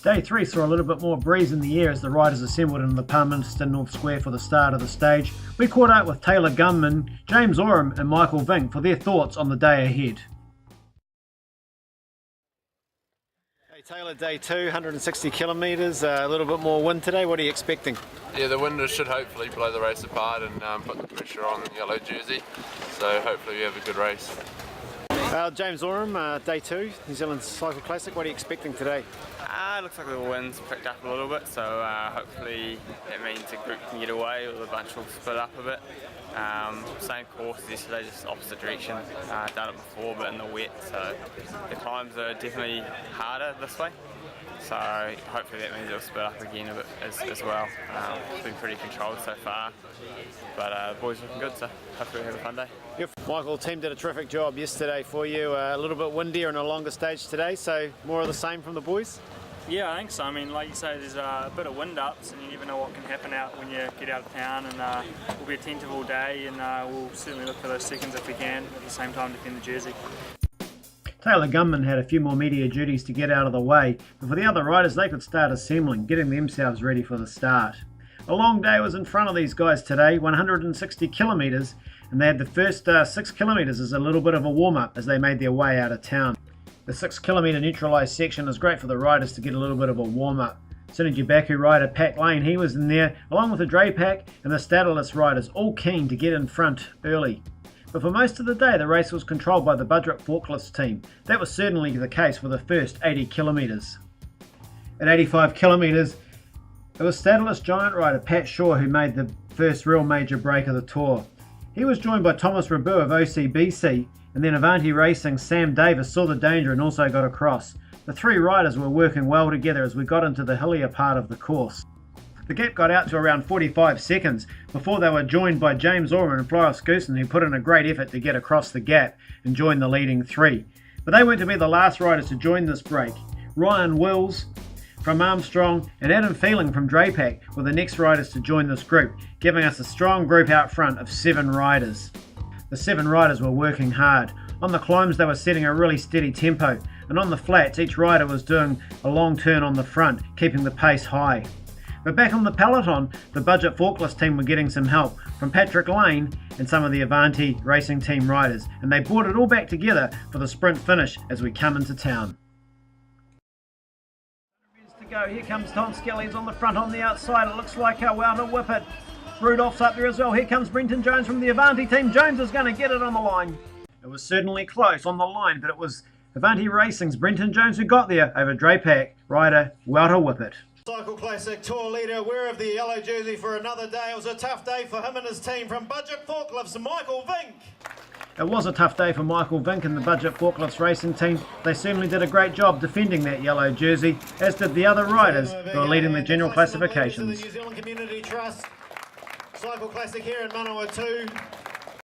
Day 3 saw a little bit more breeze in the air as the riders assembled in the Palmerston North Square for the start of the stage. We caught up with Taylor Gunman, James Oram and Michael Vink for their thoughts on the day ahead. Hey Taylor, day 2, 160 kilometres, a little bit more wind today. What are you expecting? Yeah, the wind should hopefully blow the race apart and put the pressure on the yellow jersey, so hopefully we have a good race. James Oram, day 2, New Zealand Cycle Classic. What are you expecting today? It looks like the wind's picked up a little bit, so hopefully it means the group can get away or the bunch will split up a bit. Same course as yesterday, just opposite direction. Done it before but in the wet, so the climbs are definitely harder this way. So hopefully that means it'll split up again a bit as well. It's been pretty controlled so far, but the boys looking good, so hopefully we have a fun day. Yep. Michael, the team did a terrific job yesterday for you. A little bit windier and a longer stage today, so more of the same from the boys? Yeah, I think so. I mean, like you say, there's a bit of wind ups and you never know what can happen out when you get out of town, and we'll be attentive all day, and we'll certainly look for those seconds if we can, at the same time defend the jersey. Taylor Gunman had a few more media duties to get out of the way, but for the other riders they could start assembling, getting themselves ready for the start. A long day was in front of these guys today, 160 kilometres, and they had the first 6 kilometres as a little bit of a warm-up as they made their way out of town. The 6 kilometre neutralised section is great for the riders to get a little bit of a warm-up. Synergy Baku rider Pat Lane, he was in there, along with the Dre Pack and the Stadlerless riders, all keen to get in front early. But for most of the day, the race was controlled by the Budget Forklifts team. That was certainly the case for the first 80 kilometres. At 85 kilometres, it was Stadlerless giant rider Pat Shaw who made the first real major break of the tour. He was joined by Thomas Rabu of OCBC, and then Avanti Racing's Sam Davis saw the danger and also got across. The three riders were working well together as we got into the hillier part of the course. The gap got out to around 45 seconds before they were joined by James Oram and Floris Goosen, who put in a great effort to get across the gap and join the leading three. But they weren't to be the last riders to join this break. Ryan Wills from Armstrong and Adam Feeling from Drapac were the next riders to join this group, giving us a strong group out front of 7 riders. The 7 riders were working hard. On the climbs they were setting a really steady tempo, and on the flats each rider was doing a long turn on the front, keeping the pace high. But back on the peloton, the Budget Forklifts team were getting some help from Patrick Lane and some of the Avanti Racing team riders, and they brought it all back together for the sprint finish as we come into town. To go. Here comes Tom Skelly's on the front, on the outside. It looks like Wouter Whippet. Rudolph's up there as well. Here comes Brenton Jones from the Avanti team. Jones is going to get it on the line. It was certainly close on the line, but it was Avanti Racing's Brenton Jones who got there over Drapac rider Wouter Whippet. Cycle Classic Tour leader, wear of the yellow jersey for another day. It was a tough day for him and his team. From Budget Forklifts, Michael Vink. It was a tough day for Michael Vink and the Budget Forklifts racing team. They certainly did a great job defending that yellow jersey, as did the other riders who are leading the general classifications. The New Zealand Community Trust Cycle Classic here in Manawatu.